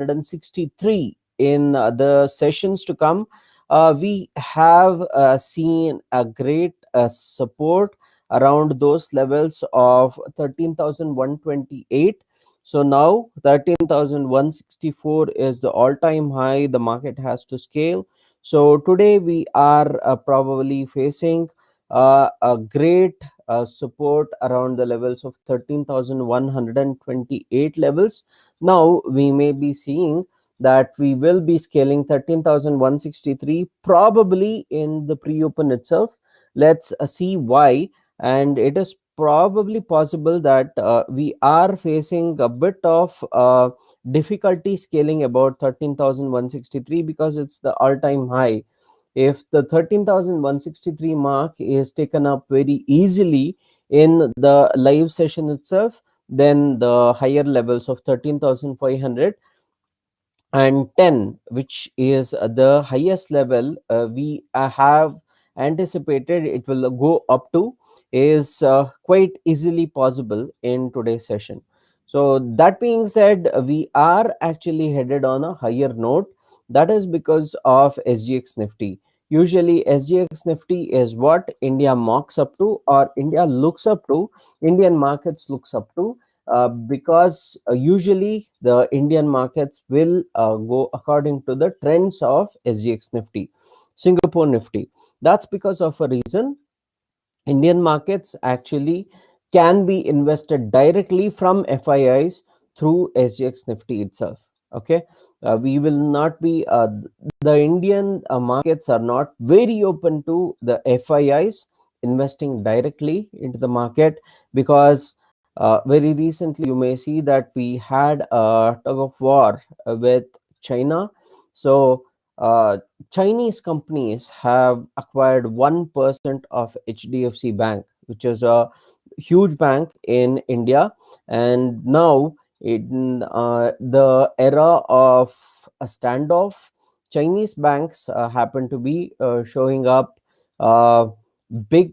163 in the sessions to come. We have seen a great support around those levels of 13,128. So now 13,164 is the all-time high the market has to scale. So today we are probably facing a great support around the levels of 13,128 levels. Now we may be seeing that we will be scaling 13,163 probably in the pre-open itself. Let's see why. And it is probably possible that we are facing a bit of difficulty scaling about 13,163 because it's the all-time high. If the 13,163 mark is taken up very easily in the live session itself, then the higher levels of 13,500 and 10, which is the highest level we have anticipated it will go up to, is quite easily possible in today's session. So that being said, we are actually headed on a higher note. That is because of SGX Nifty. Usually SGX Nifty is what India mocks up to, or India looks up to, Indian markets looks up to, because usually the Indian markets will go according to the trends of SGX Nifty, Singapore Nifty. That's because of a reason. Indian markets actually can be invested directly from FIIs through SGX Nifty itself. Okay, we will not be the Indian markets are not very open to the FIIs investing directly into the market, because very recently you may see that we had a tug of war with China. So Chinese companies have acquired 1% of HDFC Bank, which is a huge bank in India. And now, in the era of a standoff, Chinese banks happen to be showing up big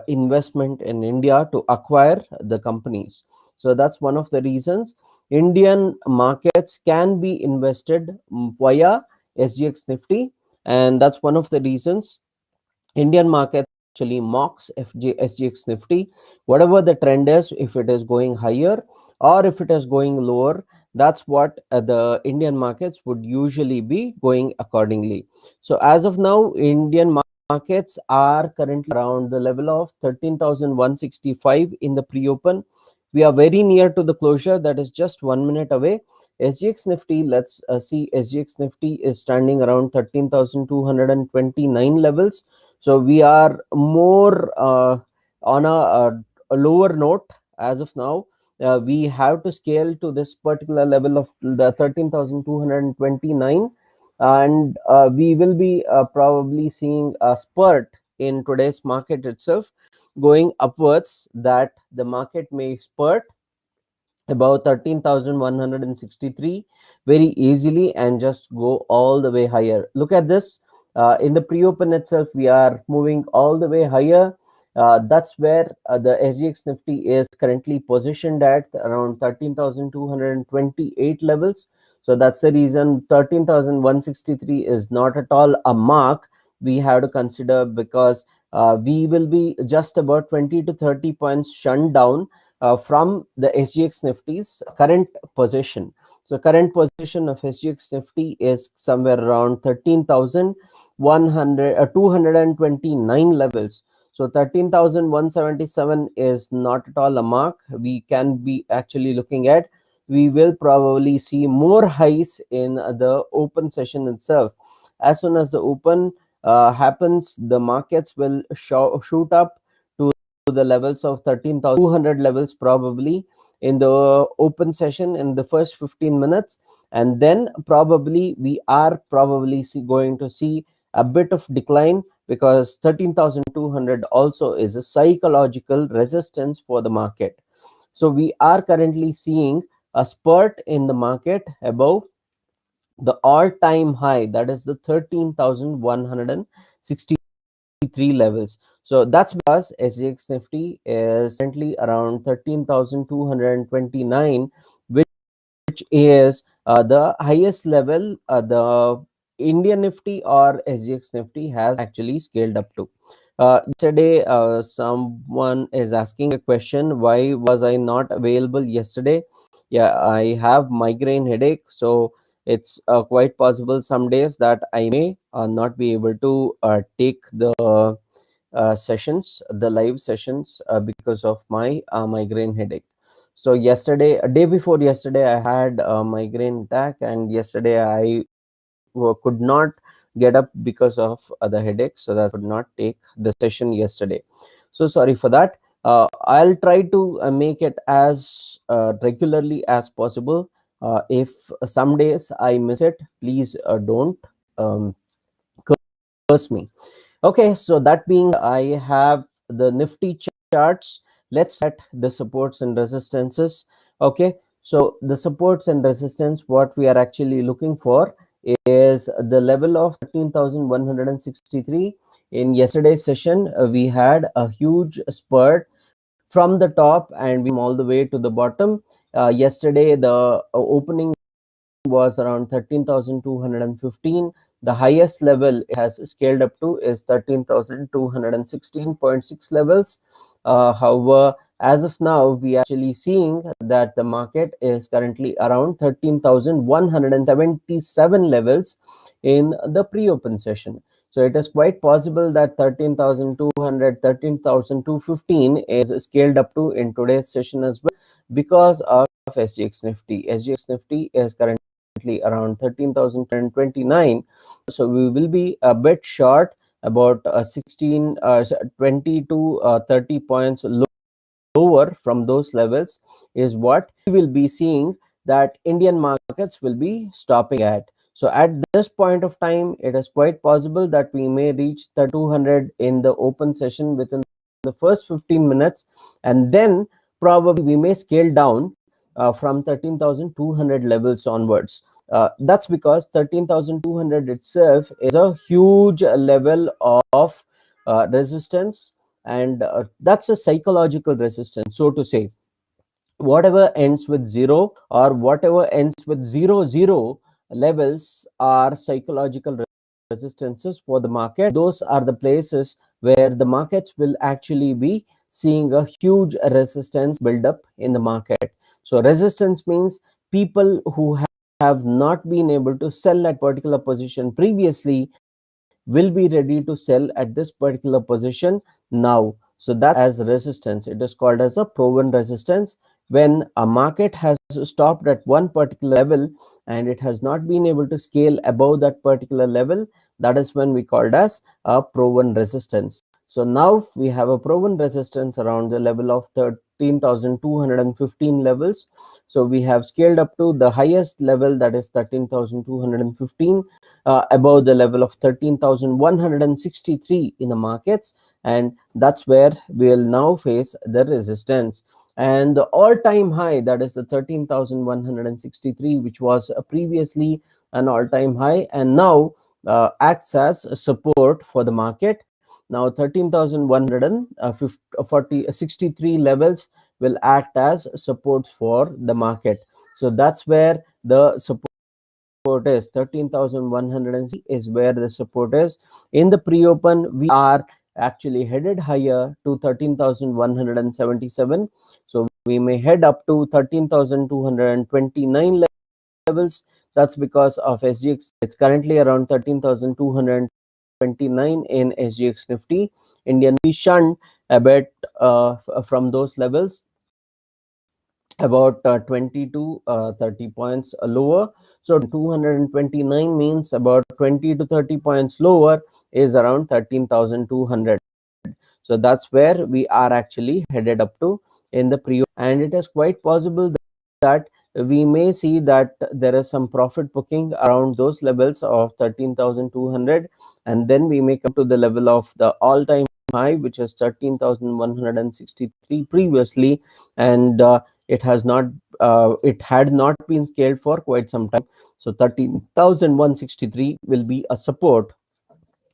investment in India to acquire the companies. So that's one of the reasons Indian markets can be invested via SGX Nifty, and that's one of the reasons Indian market actually mocks SGX Nifty. Whatever the trend is, if it is going higher or if it is going lower, that's what the Indian markets would usually be going accordingly. So as of now, Indian markets are currently around the level of 13,165 in the pre-open. We are very near to the closure, that is just 1 minute away. SGX Nifty, let's see, SGX Nifty is standing around 13,229 levels. So we are more on a lower note as of now. We have to scale to this particular level of the 13,229, and we will be probably seeing a spurt in today's market itself going upwards, that the market may spurt about 13,163 very easily and just go all the way higher. Look at this. In the pre-open itself, we are moving all the way higher. That's where the SGX Nifty is currently positioned at around 13,228 levels. So that's the reason 13,163 is not at all a mark we have to consider, because we will be just about 20 to 30 points shunned down from the SGX Nifty's current position. So current position of SGX Nifty is somewhere around 13,229 levels. So 13,177 is not at all a mark we can be actually looking at. We will probably see more highs in the open session itself. As soon as the open happens, the markets will shoot up to the levels of 13,200 levels probably in the open session in the first 15 minutes, and then probably we are probably going to see a bit of decline, because 13,200 also is a psychological resistance for the market. So we are currently seeing a spurt in the market above the all-time high, that is the 13,163 levels. So that's because SGX Nifty is currently around 13,229, which is the highest level the Indian Nifty or SGX Nifty has actually scaled up to. Yesterday, someone is asking a question, why was I not available yesterday? Yeah, I have migraine headache, so it's quite possible some days that I may not be able to take the sessions, the live sessions, because of my migraine headache. So yesterday, a day before yesterday, I had a migraine attack, and yesterday I could not get up because of the headache, so that I could not take the session yesterday. So sorry for that. I'll try to make it as regularly as possible. If some days I miss it, please don't um, curse me. Okay, so that being, I have the Nifty charts. Let's look at the supports and resistances. Okay, so the supports and resistance, what we are actually looking for is the level of 13,163. In yesterday's session, we had a huge spurt from the top and we all the way to the bottom. Yesterday, the opening was around 13,215. The highest level it has scaled up to is 13,216.6 levels. However, as of now, we are actually seeing that the market is currently around 13,177 levels in the pre-open session. So it is quite possible that 13,200, 13,215 is scaled up to in today's session as well, because of SGX Nifty. SGX Nifty is currently around 13,029. So we will be a bit short, about 20 to 30 points lower from those levels is what we will be seeing that Indian markets will be stopping at. So at this point of time, it is quite possible that we may reach the 200 in the open session within the first 15 minutes, and then probably we may scale down from 13,200 levels onwards. That's because 13,200 itself is a huge level of resistance, and that's a psychological resistance, so to say. Whatever ends with zero or whatever ends with 00 levels are psychological resistances for the market. Those are the places where the markets will actually be seeing a huge resistance build up in the market. So resistance means people who have not been able to sell at particular position previously will be ready to sell at this particular position now. So that as resistance, it is called as a proven resistance. When a market has stopped at one particular level and it has not been able to scale above that particular level, that is when we called as a proven resistance. So now we have a proven resistance around the level of 13,215 levels. So we have scaled up to the highest level, that is 13,215, above the level of 13,163 in the markets, and that's where we'll now face the resistance. And the all-time high, that is the 13,163, which was previously an all-time high and now acts as a support for the market. Now 13,163 levels will act as supports for the market. So that's where the support is. 13,160 is where the support is. In the pre-open, we are actually headed higher to 13,177. So we may head up to 13,229 levels. That's because of SGX. It's currently around 13,229 in SGX Nifty. Indian we shunned a bit from those levels, about 20 to 30 points lower. So 229 means about 20 to 30 points lower is around 13,200. So that's where we are actually headed up to in the pre, and it is quite possible that we may see that there is some profit booking around those levels of 13,200, and then we may come to the level of the all-time high, which is 13,163 previously, and it has not it had not been scaled for quite some time. So 13,163 will be a support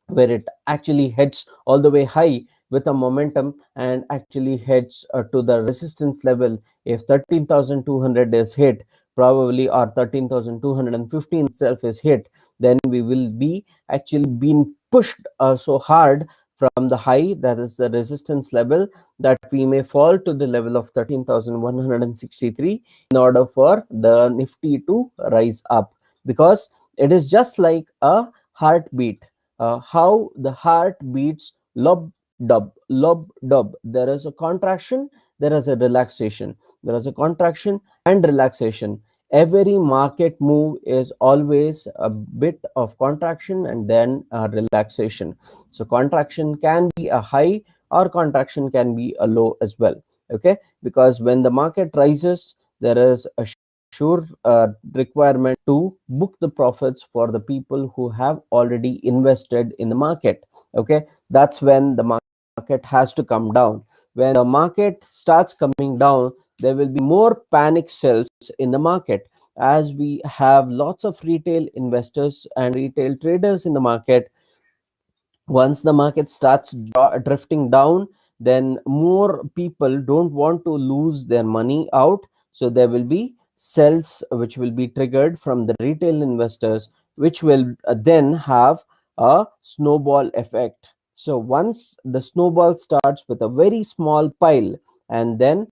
where it actually heads all the way high with a momentum and actually heads to the resistance level. If 13,200 is hit, probably or 13,215 itself is hit, then we will be actually being pushed so hard from the high, that is the resistance level, that we may fall to the level of 13,163 in order for the Nifty to rise up, because it is just like a heartbeat. How the heart beats lob dub, lob dub. There is a contraction, there is a relaxation, there is a contraction and relaxation. Every market move is always a bit of contraction and then a relaxation. So contraction can be a high or contraction can be a low as well. Okay, because when the market rises, there is a sure requirement to book the profits for the people who have already invested in the market. Okay, that's when the market has to come down. When the market starts coming down, there will be more panic sells in the market, as we have lots of retail investors and retail traders in the market. Once the market starts drifting down, then more people don't want to lose their money out, so there will be sells which will be triggered from the retail investors, which will then have a snowball effect. So once the snowball starts with a very small pile, and then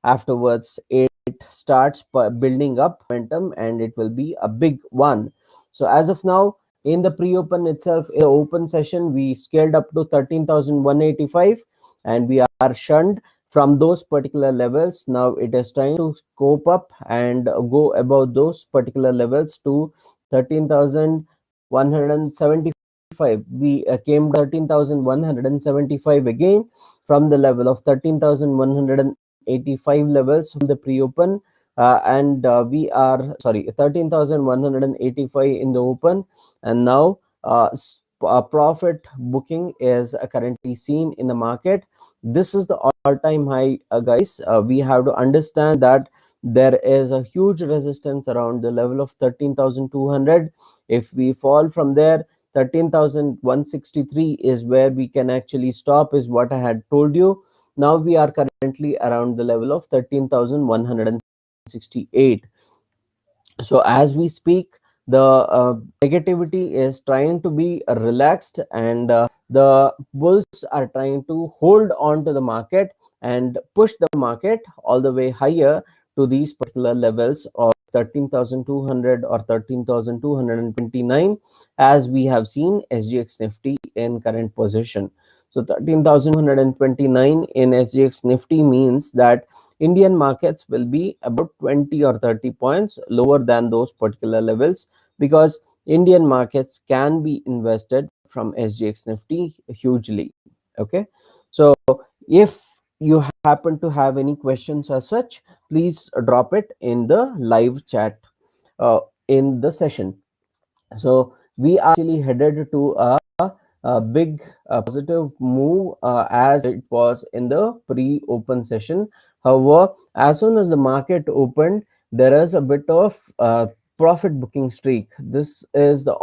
afterwards it starts building up momentum, and it will be a big one. So as of now, in the pre-open itself, in the open session, we scaled up to 13,185, and we are shunned from those particular levels. Now it is trying to scope up and go above those particular levels to 13,175. We came 13,175 again from the level of 13,185 levels from the pre-open, and we are sorry 13,185 in the open, and now profit booking is currently seen in the market. This is the all-time high, guys. We have to understand that there is a huge resistance around the level of 13,200. If we fall from there, 13,163 is where we can actually stop, is what I had told you. Now we are currently around the level of 13,168. So as we speak, the negativity is trying to be relaxed, and the bulls are trying to hold on to the market and push the market all the way higher to these particular levels of 13,200 or 13,229, as we have seen SGX Nifty in current position. So 13,229 in SGX Nifty means that Indian markets will be about 20 or 30 points lower than those particular levels, because Indian markets can be invested from SGX Nifty hugely. Okay, so if you happen to have any questions as such, please drop it in the live chat in the session. So we are actually headed to a big positive move, as it was in the pre-open session. However, as soon as the market opened, there is a bit of profit booking streak. This is the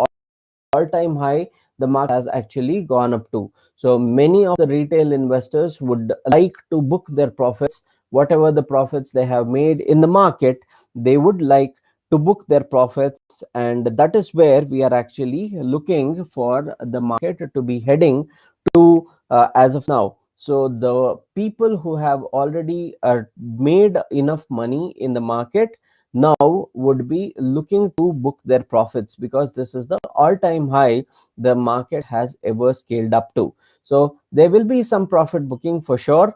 all-time high the market has actually gone up to. So many of the retail investors would like to book their profits, whatever the profits they have made in the market, they would like to book their profits, and that is where we are actually looking for the market to be heading to as of now. So the people who have already made enough money in the market now would be looking to book their profits, because this is the all-time high the market has ever scaled up to. So there will be some profit booking for sure.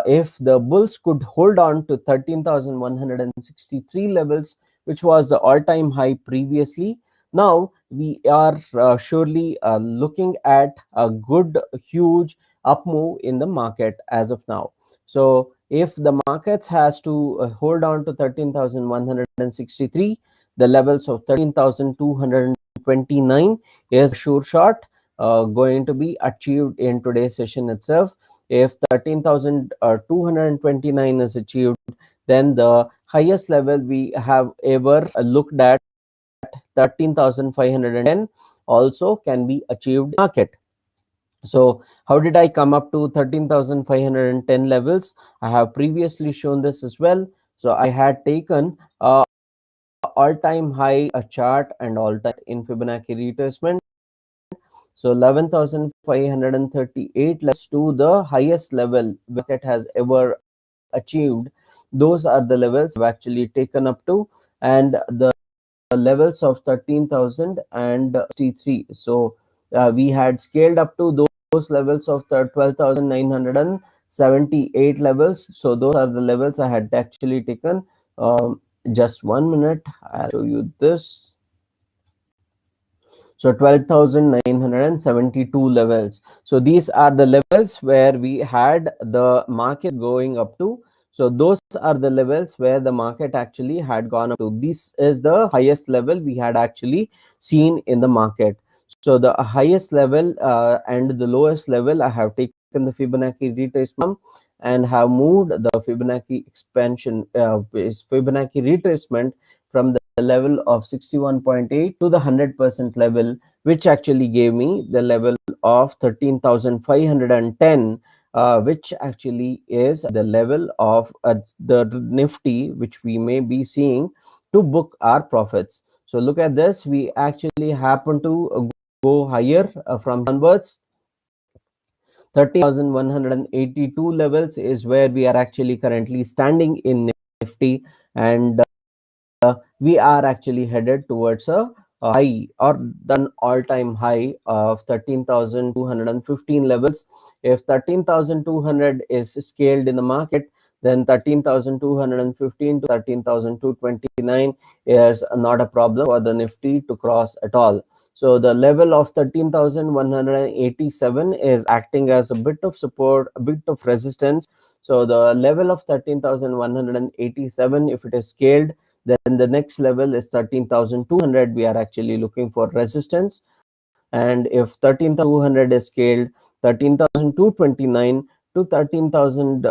If the bulls could hold on to 13,163 levels, which was the all-time high previously, now we are surely looking at a good huge up move in the market as of now. So if the markets has to hold on to 13,163, the levels of 13,229 is sure shot going to be achieved in today's session itself. If 13,229 is achieved, then the highest level we have ever looked at, 13,510, also can be achieved in market. So how did I come up to 13,510 levels? I have previously shown this as well. So I had taken all-time high chart and all-time in Fibonacci retracement. So 11,538 levels to the highest level market has ever achieved. Those are the levels have actually taken up to, and the levels of 13,063. So we had scaled up to those levels of the 12,978 levels. So those are the levels I had actually taken. Just 1 minute, I'll show you this. So 12,972 levels. So these are the levels where we had the market going up to. So those are the levels where the market actually had gone up to. This is the highest level we had actually seen in the market. So the highest level and the lowest level, I have taken the Fibonacci retracement and have moved the Fibonacci expansion, Fibonacci retracement from the level of 61.8 to the 100% level, which actually gave me the level of 13,510, which actually is the level of the Nifty, which we may be seeing to book our profits. So look at this, we actually happen to go higher from onwards. 13,182 levels is where we are actually currently standing in Nifty, and we are actually headed towards a high or an all-time high of 13,215 levels. If 13,200 is scaled in the market, then 13,215 to 13,229 is not a problem for the Nifty to cross at all. So the level of 13,187 is acting as a bit of support, a bit of resistance. So the level of 13,187, if it is scaled, then the next level is 13,200. We are actually looking for resistance. And if 13,200 is scaled, 13,229 to 13,000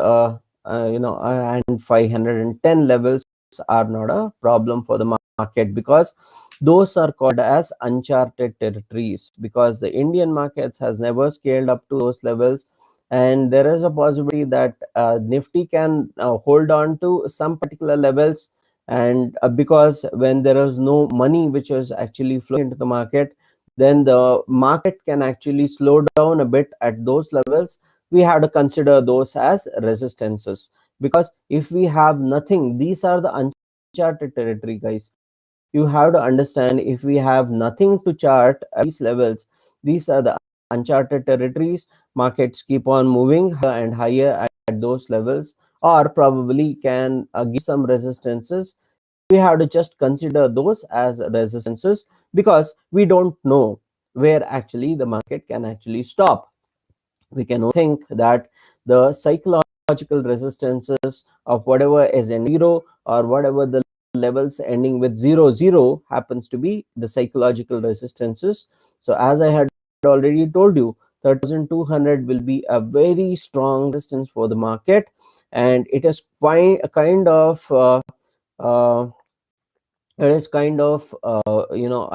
and 510 levels are not a problem for the market, because those are called as uncharted territories, because the Indian markets has never scaled up to those levels, and there is a possibility that Nifty can hold on to some particular levels. And because when there is no money which is actually flowing into the market, then the market can actually slow down a bit at those levels. We have to consider those as resistances, because if we have nothing, these are the uncharted territory, guys. You have to understand, if we have nothing to chart at these levels, these are the uncharted territories. Markets keep on moving higher and higher at those levels, or probably can give some resistances. We have to just consider those as resistances, because we don't know where actually the market can actually stop. We can think that the psychological resistances of whatever is in zero, or whatever the levels ending with 00 happens to be the psychological resistances. So as I had already told you, 13,200 will be a very strong resistance for the market, and it is quite a kind of uh, it is kind of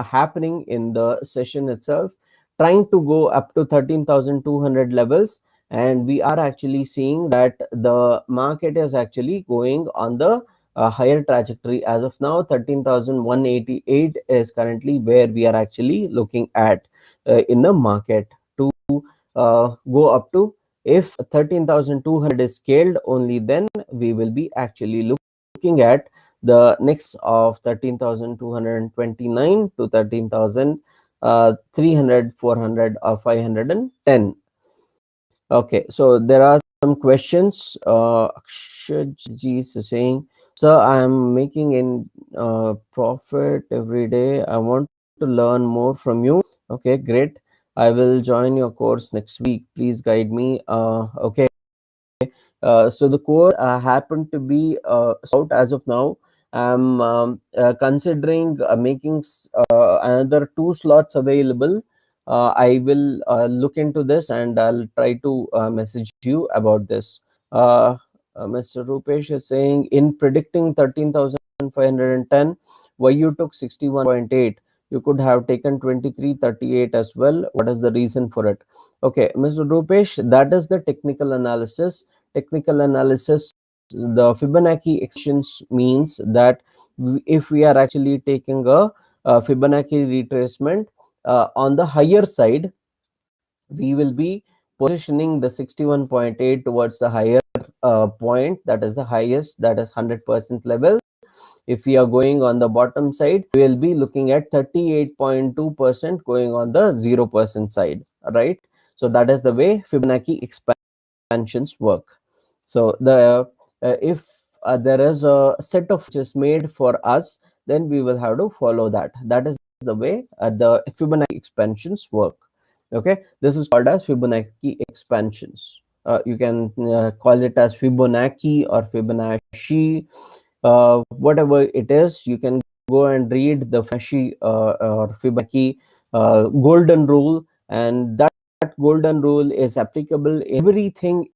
happening in the session itself, trying to go up to 13,200 levels. And we are actually seeing that the market is actually going on the higher trajectory. As of now, 13,188 is currently where we are actually looking at in the market to go up to. If 13,200 is scaled, only then we will be actually looking at the next of 13,229 to 13,300, 400, or 510. Okay, so there are some questions. Akshaj is saying, "Sir, I am making in profit every day. I want to learn more from you." Okay, great. I will join your course next week. Please guide me. Okay. So the course happened to be out as of now. I'm considering making another 2 slots available. I will look into this, and I'll try to message you about this. Mr. Rupesh is saying, in predicting 13,510, why you took 61.8? You could have taken 2338 as well. What is the reason for it? Okay, Mr. Rupesh, that is the technical analysis. The Fibonacci extensions means that if we are actually taking a Fibonacci retracement on the higher side, we will be positioning the 61.8 towards the higher point, that is the highest, that is 100% level. If we are going on the bottom side, we will be looking at 38.2% going on the 0% side, right? So that is the way Fibonacci expansions work. So the if there is a set of which is made for us, then we will have to follow that. That is the way the Fibonacci expansions work. Okay, this is called as Fibonacci expansions. You can call it as Fibonacci or Fibonacci, whatever it is. You can go and read the Fibonacci or Fibonacci golden rule, and that golden rule is applicable in everything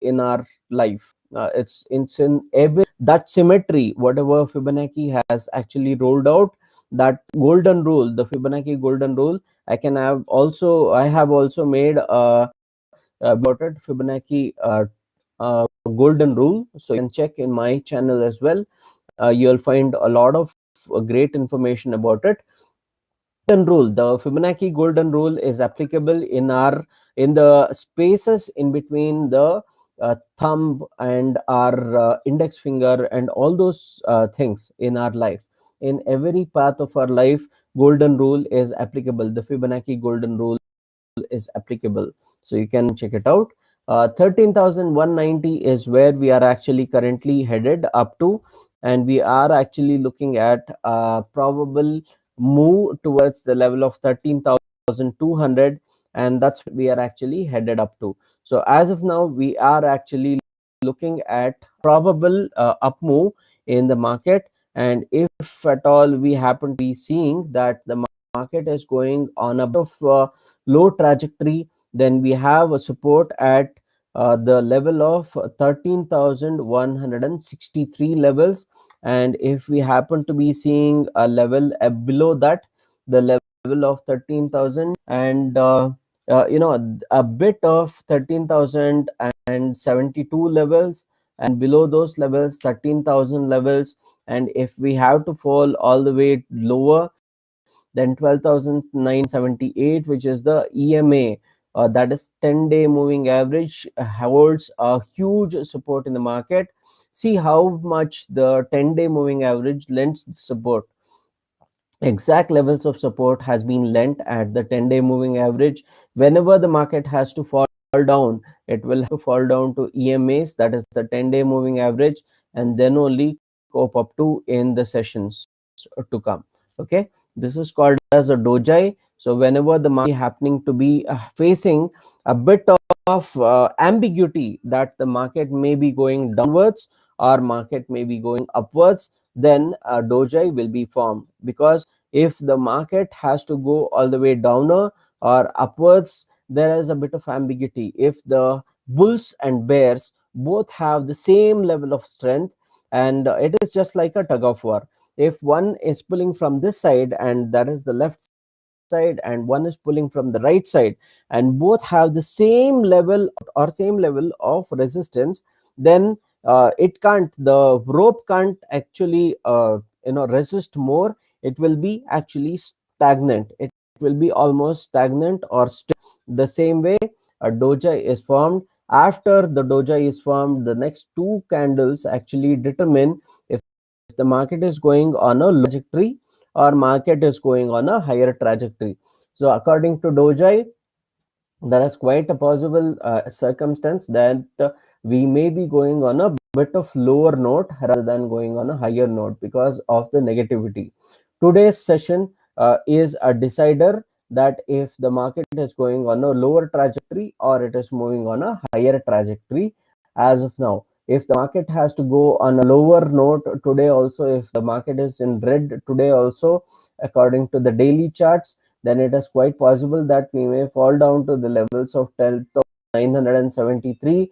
in our life. It's in every that symmetry, whatever Fibonacci has actually rolled out, that golden rule, the Fibonacci golden rule, I have also made about it, Fibonacci golden rule, so you can check in my channel as well. You'll find a lot of great information about it. Golden rule, the Fibonacci golden rule is applicable in the spaces in between the thumb and our index finger and all those things in our life. In every path of our life, golden rule is applicable. The Fibonacci golden rule is applicable, so you can check it out. 13,190 is where we are actually currently headed up to, and we are actually looking at probable move towards the level of 13,200, and that's what we are actually headed up to. So as of now, we are actually looking at probable up move in the market, and if at all we happen to be seeing that the market is going on a bit of low trajectory, then we have a support at the level of 13,163 levels. And if we happen to be seeing a level below that, the level of 13,000 and a bit of 13,072 levels, and below those levels 13,000 levels, and if we have to fall all the way lower, then 12,978, which is the EMA, that is 10-day moving average, holds a huge support in the market. See how much the 10-day moving average lends support. Exact levels of support has been lent at the 10-day moving average. Whenever the market has to fall down, it will have to fall down to EMAs, that is the 10-day moving average, and then only cope up to in the sessions to come. Okay, this is called as a doji. So whenever the market happening to be facing a bit of ambiguity, that the market may be going downwards or market may be going upwards, then a doji will be formed. Because if the market has to go all the way downer or upwards, there is a bit of ambiguity. If the bulls and bears both have the same level of strength, and it is just like a tug of war. If one is pulling from this side, and that is the left side, and one is pulling from the right side, and both have the same level or same level of resistance, then it can't, the rope can't actually resist more. It will be actually stagnant. It will be almost stagnant or still. The same way a doji is formed. After the doji is formed, the next two candles actually determine if the market is going on a low trajectory or market is going on a higher trajectory. So according to doji, there is quite a possible circumstance that we may be going on a bit of lower note rather than going on a higher note because of the negativity. Today's session is a decider that if the market is going on a lower trajectory or it is moving on a higher trajectory. As of now, if the market has to go on a lower note today also, if the market is in red today also, according to the daily charts, then it is quite possible that we may fall down to the levels of 12,973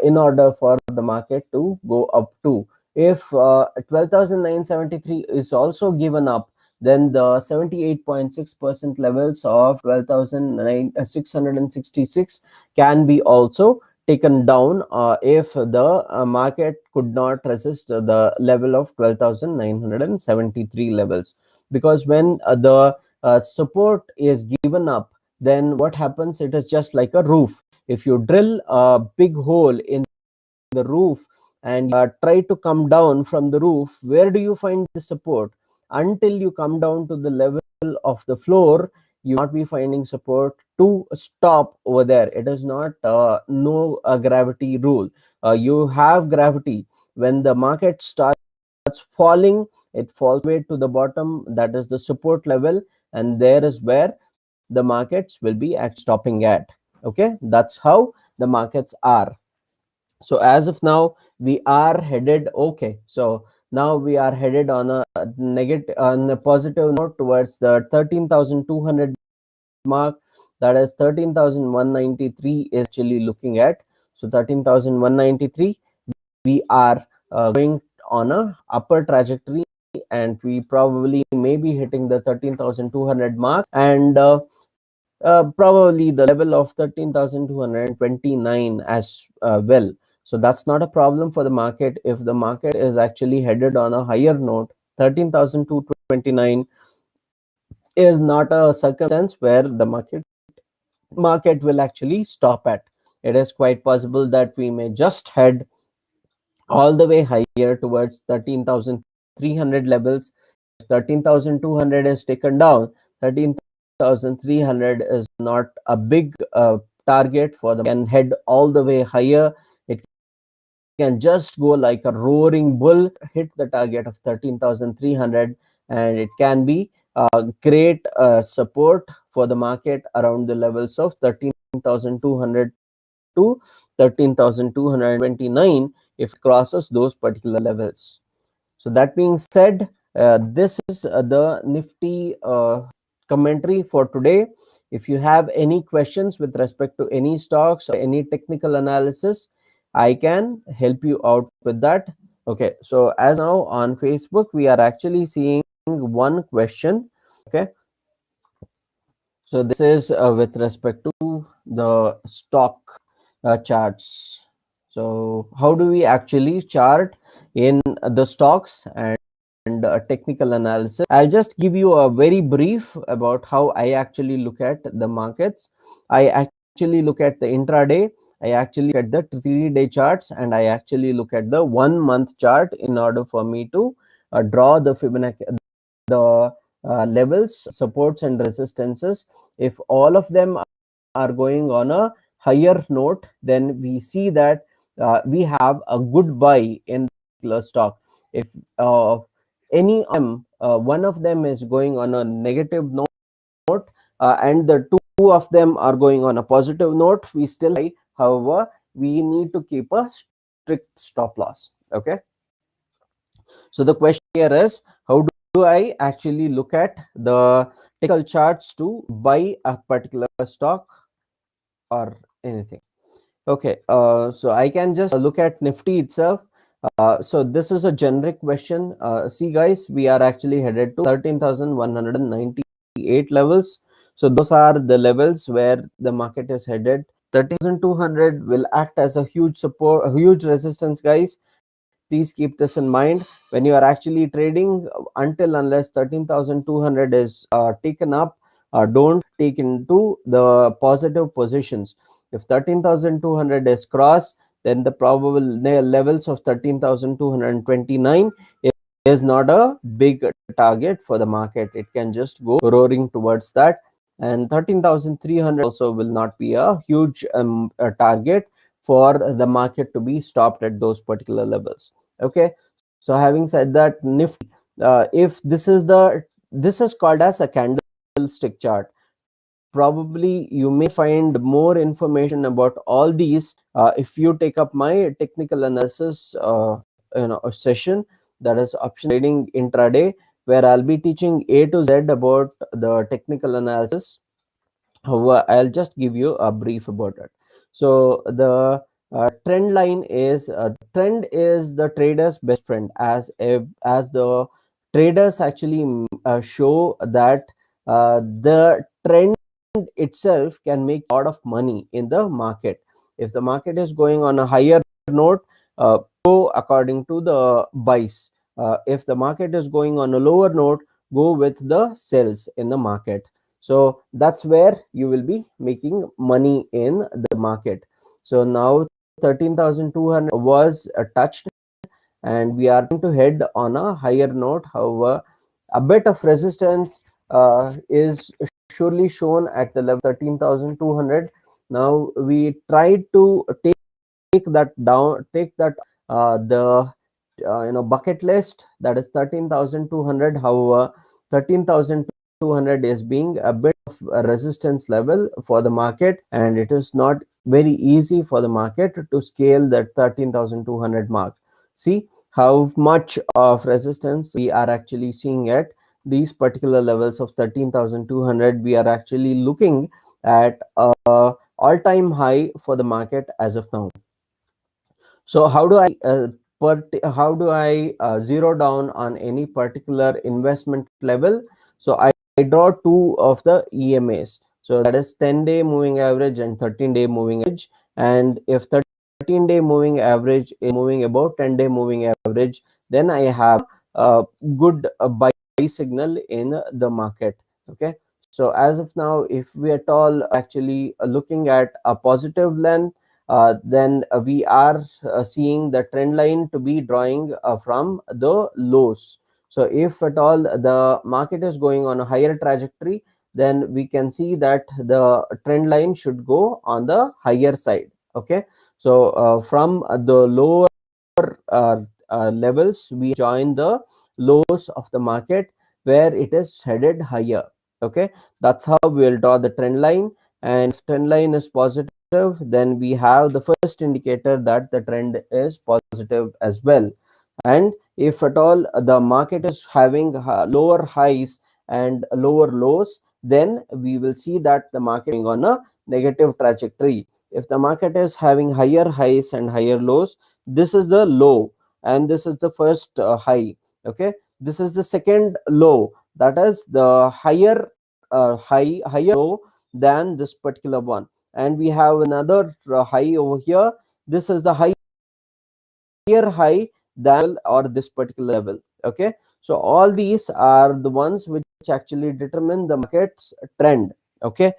in order for the market to go up to. If 12,973 is also given up, then the 78.6% levels of 12,666 can be also taken down if the market could not resist the level of 12,973 levels, because when the support is given up, then what happens, it is just like a roof. If you drill a big hole in the roof and try to come down from the roof, where do you find the support? Until you come down to the level of the floor, you will not be finding support to stop over there. It is not no gravity rule. You have gravity. When the market starts falling, it falls way to the bottom, that is the support level, and there is where the markets will be stopping at. Okay, that's how the markets are. So as of now, we are headed, okay, so now we are headed on a negative, on a positive note towards the 13,200 mark. That is 13,193 is actually looking at. So 13,193, we are going on a upper trajectory, and we probably may be hitting the 13,200 mark, and probably the level of 13,229 as well. So that's not a problem for the market. If the market is actually headed on a higher note, 13,229 is not a circumstance where the market will actually stop at. It is quite possible that we may just head all the way higher towards 13,300 levels. 13,200 is taken down, 13,300 is not a big target for them. Can head all the way higher. It can just go like a roaring bull, hit the target of 13,300, and it can be great support for the market around the levels of 13,200 to 13,229 if it crosses those particular levels. So that being said, this is the Nifty commentary for today. If you have any questions with respect to any stocks or any technical analysis, I can help you out with that. Okay, so as now on Facebook, we are actually seeing one question. Okay, so this is with respect to the stock charts. So how do we actually chart in the stocks and technical analysis? I'll just give you a very brief about how I actually look at the markets. I actually look at the intraday, I actually look at the 3-day charts, and I actually look at the 1-month chart in order for me to draw the Fibonacci, the levels, supports and resistances. If all of them are going on a higher note, then we see that we have a good buy in the stock. If any one of them is going on a negative note, and the two of them are going on a positive note, we still buy. However, we need to keep a strict stop loss. Okay, so the question here is, how do I actually look at the technical charts to buy a particular stock or anything? Okay, so I can just look at Nifty itself. So this is a generic question. See guys, we are actually headed to 13,198 levels. So those are the levels where the market is headed. 13,200 will act as a huge support, a huge resistance, guys. Please keep this in mind when you are actually trading. Until unless 13,200 is taken up, don't take into the positive positions. If 13,200 is crossed, then the probable levels of 13,229 is not a big target for the market. It can just go roaring towards that, and 13,300 also will not be a huge target for the market to be stopped at those particular levels. Okay, so having said that, Nifty, if this is called as a candlestick chart. Probably you may find more information about all these if you take up my technical analysis session, that is option trading intraday, where I'll be teaching A to Z about the technical analysis. However, I'll just give you a brief about it. So the trend line is trend is the trader's best friend, as the traders actually show that the trend itself can make a lot of money in the market. If the market is going on a higher note, go according to the buys. If the market is going on a lower note, go with the sells in the market. So that's where you will be making money in the market. So now 13,200 was touched, and we are going to head on a higher note. However, a bit of resistance is surely shown at the level 13,200. Now we tried to take that down, take that the bucket list, that is 13,200. However, 13,200 is being a bit of a resistance level for the market, and it is not very easy for the market to scale that 13,200 mark. See how much of resistance we are actually seeing at these particular levels of 13,200. We are actually looking at a all-time high for the market as of now. So how do I zero down on any particular investment level? So I draw two of the EMAs. So that is 10-day moving average and 13-day moving average. And if 13-day moving average is moving above 10-day moving average, then I have a good buy signal in the market. Okay. So as of now, if we at all actually looking at a positive length, then we are seeing the trend line to be drawing from the lows. So if at all the market is going on a higher trajectory, then we can see that the trend line should go on the higher side. Okay. So from the lower levels, we join the lows of the market where it is headed higher. Okay. That's how we'll draw the trend line. And if trend line is positive, then we have the first indicator that the trend is positive as well. And if at all the market is having lower highs and lower lows, then we will see that the market is on a negative trajectory. If the market is having higher highs and higher lows, this is the low and this is the first high. Okay, this is the second low, that is the higher higher low than this particular one. And we have another high over here. This is the higher high than or this particular level. Okay, so all these are the ones which actually determine the market's trend. Okay,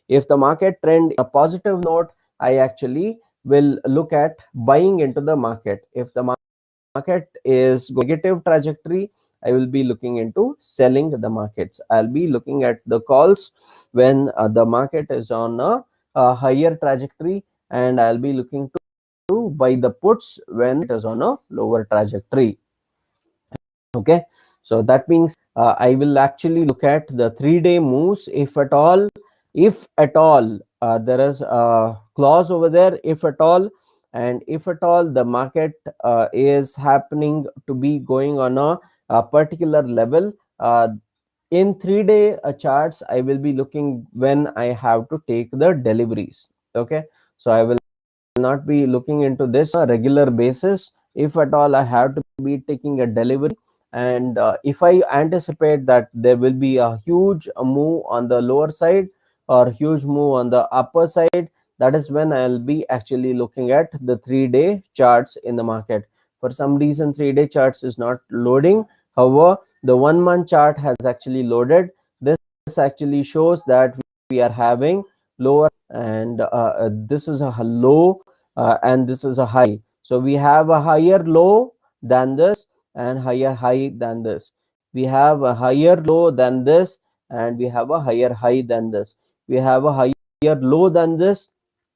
if the market trend a positive note, I actually will look at buying into the market. If the market is negative trajectory, I will be looking into selling the markets. I'll be looking at the calls when the market is on a higher trajectory, and I'll be looking to buy the puts when it is on a lower trajectory. Okay, so that means I will actually look at the 3-day moves. If at all there is a clause over there, if at all, and if at all the market is happening to be going on a particular level, in 3-day charts, I will be looking when I have to take the deliveries. Okay, so I will not be looking into this on a regular basis. If at all I have to be taking a delivery, and if I anticipate that there will be a huge move on the lower side or huge move on the upper side, that is when I'll be actually looking at the 3-day charts in the market. For some reason 3-day charts is not loading. However, the 1-month chart has actually loaded. This actually shows that we are having lower, and this is a low and this is a high. So we have a higher low than this and higher high than this. We have a higher low than this, and we have a higher high than this. We have a higher low than this.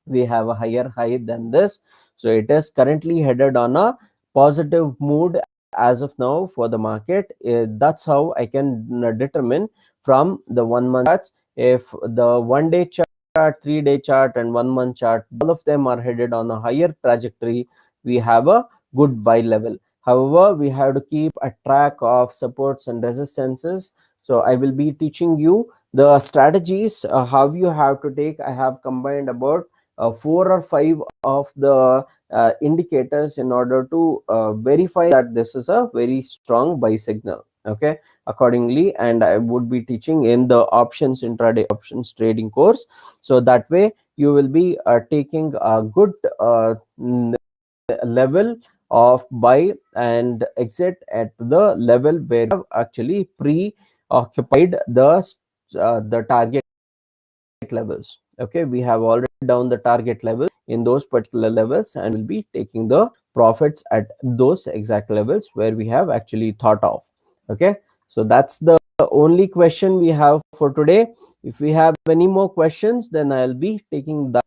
We have a higher high than this. So it is currently headed on a positive mood as of now for the market. That's how I can determine from the 1-month charts. If the 1-day chart, 3-day chart and 1-month chart, all of them are headed on a higher trajectory, we have a good buy level. However, we have to keep a track of supports and resistances. So I will be teaching you the strategies how you have to take. I have combined about 4 or 5 of the indicators in order to verify that this is a very strong buy signal. Okay, accordingly, and I would be teaching in the options intraday options trading course, so that way you will be taking a good level of buy and exit at the level where you have actually pre-occupied the target levels. Okay, we have already down the target level in those particular levels and will be taking the profits at those exact levels where we have actually thought of. Okay, so that's the only question we have for today. If we have any more questions, then I'll be taking that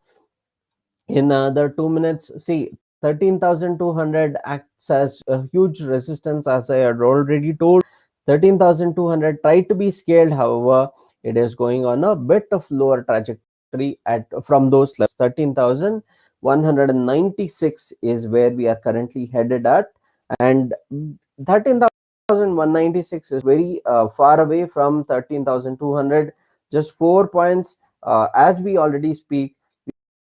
in another 2 minutes. See, 13,200 acts as a huge resistance, as I had already told. 13,200 tried to be scaled, however, it is going on a bit of lower trajectory at from those levels. 13,196 is where we are currently headed at, and 13,196 is very far away from 13,200. Just 4 points. As we already speak,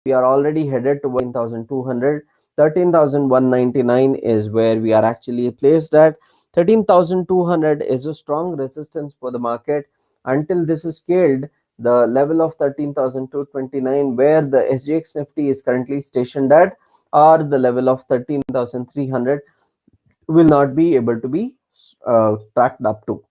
we are already headed to 13,200. 13,199 is where we are actually placed at. 13,200 is a strong resistance for the market until this is scaled. The level of 13,229, where the SGX Nifty is currently stationed at, or the level of 13,300, will not be able to be tracked up to.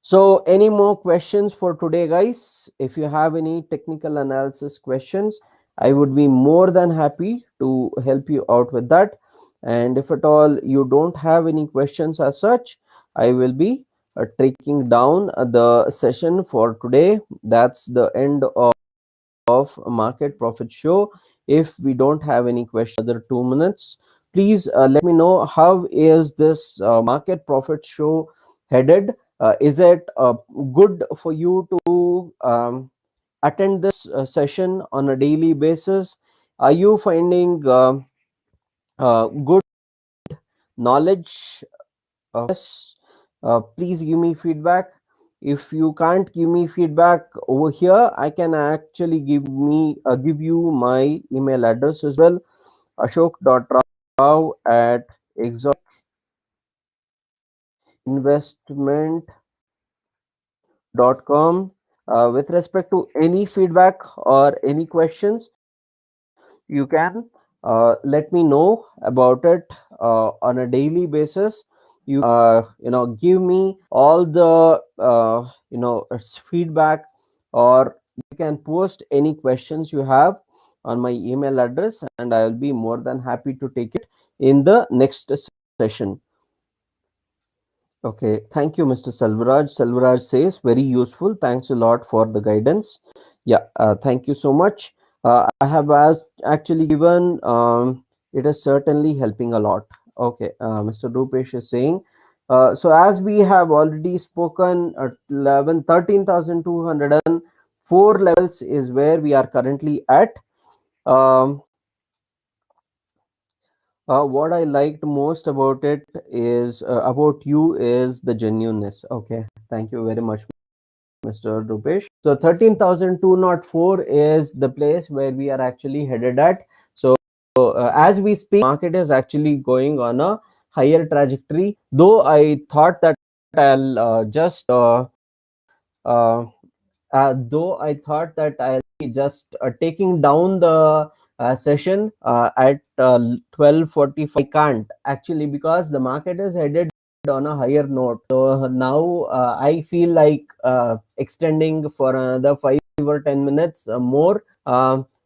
So any more questions for today, guys? If you have any technical analysis questions, I would be more than happy to help you out with that. And if at all you don't have any questions as such, I will be taking down the session for today. That's the end of market profit show. If we don't have any questions, another 2 minutes, please let me know how is this market profit show headed. Is it good for you to attend this session on a daily basis? Are you finding good knowledge? Yes, please give me feedback. If you can't give me feedback over here, I can actually give you my email address as well. ashok.rao@exotinvestment.com. With respect to any feedback or any questions, you can let me know about it on a daily basis. You give me all the feedback, or you can post any questions you have on my email address, and I will be more than happy to take it in the next session. Okay, thank you, Mr. Selvaraj. Selvaraj says very useful. Thanks a lot for the guidance. Yeah, thank you so much. I have actually given. It is certainly helping a lot. Okay, Mr. Rupesh is saying. So as we have already spoken, 13,204 levels is where we are currently at. What I liked most about it is about you is the genuineness. Okay, thank you very much, Mr. Rupesh. So 13,204 is the place where we are actually headed at. So as we speak, market is actually going on a higher trajectory. Though I thought that I'll just though I thought that I'll be just taking down the session at 12:45. I can't actually, because the market is headed on a higher note. So now I feel like extending for another 5 or 10 minutes more.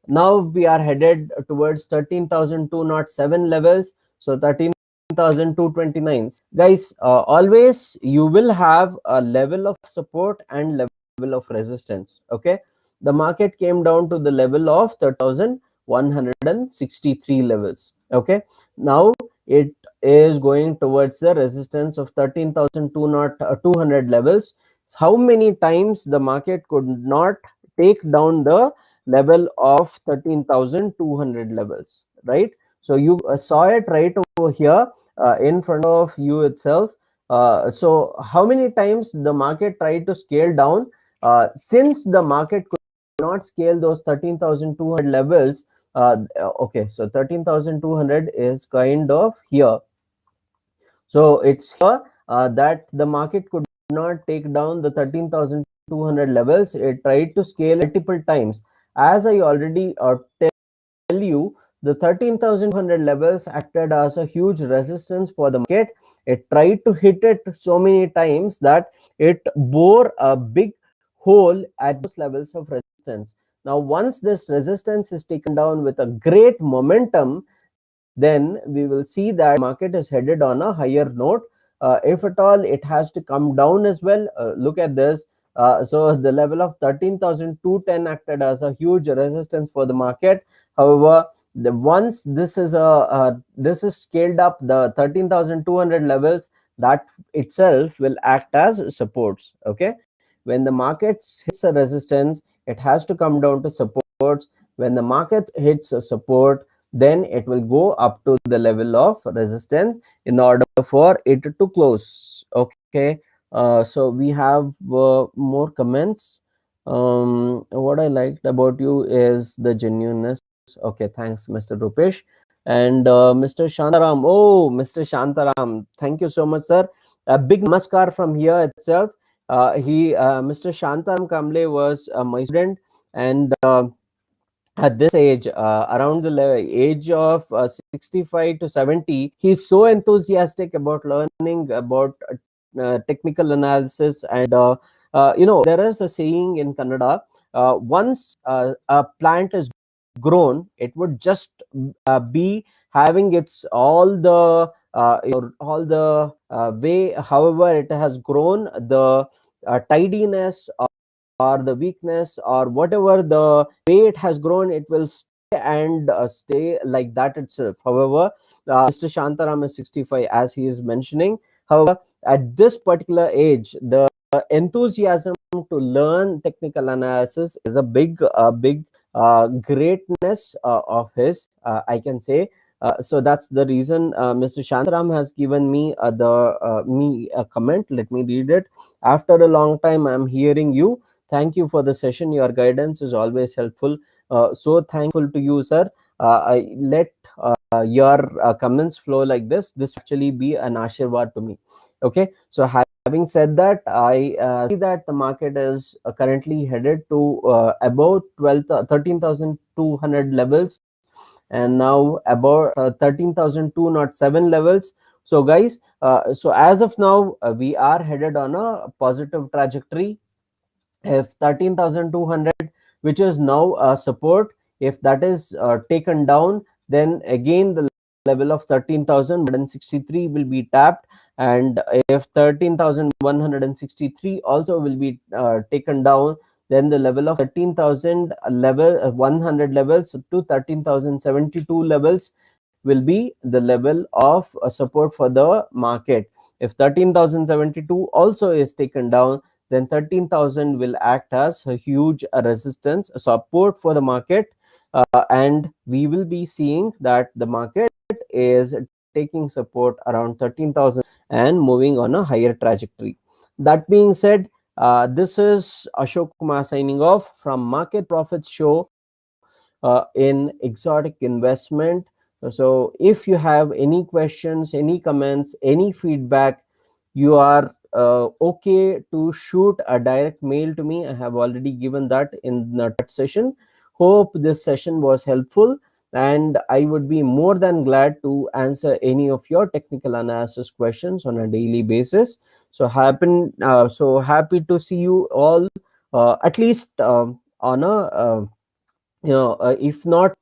Now we are headed towards 13,207 levels. So 13,229. Guys, always you will have a level of support and level of resistance. Okay, the market came down to the level of 13,163 levels. Okay, now it is going towards the resistance of 13,200 levels. How many times the market could not take down the level of 13,200 levels, right? So you saw it right over here in front of you itself. So how many times the market tried to scale down? Since the market could not scale those 13,200 levels, okay, so 13,200 is kind of here. So it's here that the market could not take down the 13,200 13,200 levels, it tried to scale multiple times. As I already tell you, the 13,200 levels acted as a huge resistance for the market. It tried to hit it so many times that it bore a big hole at those levels of resistance. Now, once this resistance is taken down with a great momentum, then we will see that market is headed on a higher note. If at all it has to come down as well, look at this. So the level of 13,210 acted as a huge resistance for the market. However, once this is scaled up, the 13,200 levels, that itself will act as supports. Okay, when the market hits a resistance, it has to come down to supports. When the market hits a support, then it will go up to the level of resistance in order for it to close. Okay, so we have more comments. What I liked about you is the genuineness. Okay, thanks, Mr. Rupesh. And Mr. Shantaram, oh, Mr. Shantaram, thank you so much, sir. A big namaskar from here itself. Mr. Shantaram Kamble was my student, and at this age, around the age of 65 to 70, he's so enthusiastic about learning about technical analysis. And there is a saying in Kannada: once a plant is grown, it would just be having its all the way however it has grown, the tidiness or the weakness or whatever the way it has grown, it will stay and stay like that itself. However, Mr. Shantaram is 65, as he is mentioning. However, at this particular age, the enthusiasm to learn technical analysis is a big greatness of his, I can say. So that's the reason Mr. Shantaram has given me me a comment. Let me read it. After a long time, I'm hearing you. Thank you for the session. Your guidance is always helpful. So thankful to you, sir. I let your comments flow like this. This actually be an ashirwad to me. Okay. So having said that, I see that the market is currently headed to about 13,200 levels, and now about 13,207 levels. So guys, so as of now, we are headed on a positive trajectory. If 13,200, which is now support, if that is taken down, then again the level of 13,163 will be tapped. And if 13,163 also will be taken down, then the level of 13,000 level 100 levels to 13,072 levels will be the level of support for the market. If 13,072 also is taken down, then 13,000 will act as a huge resistance, support for the market. And we will be seeing that the market is taking support around 13,000 and moving on a higher trajectory. That being said, this is Ashok Kumar signing off from Market Profits Show in Exotic Investment. So if you have any questions, any comments, any feedback, you are okay to shoot a direct mail to me. I have already given that in that session. Hope this session was helpful, and I would be more than glad to answer any of your technical analysis questions on a daily basis. So happy to see you all, at least on a if not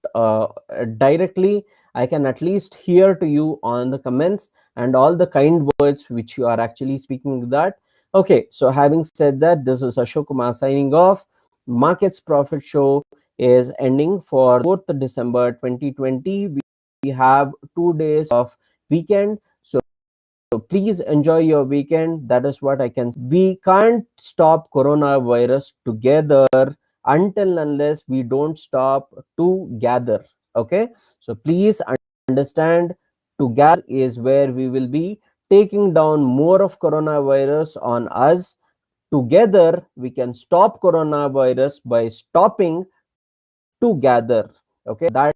directly, I can at least hear to you on the comments and all the kind words which you are actually speaking to that. Okay, so having said that, this is Ashok Kumar signing off. Markets Profit Show is ending for 4th December 2020. We have 2 days of weekend, so please enjoy your weekend. That is what I can. We can't stop coronavirus together until unless we don't stop to gather. Okay, so please understand, together is where we will be taking down more of coronavirus on us. Together we can stop coronavirus by stopping together. Okay, that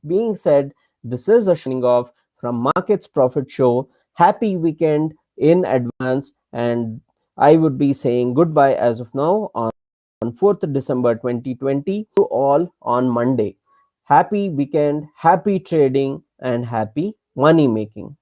being said, this is a shining off from Markets Profit Show. Happy weekend in advance, and I would be saying goodbye as of now on 4th December 2020 to all on Monday. Happy weekend, happy trading, and happy money making.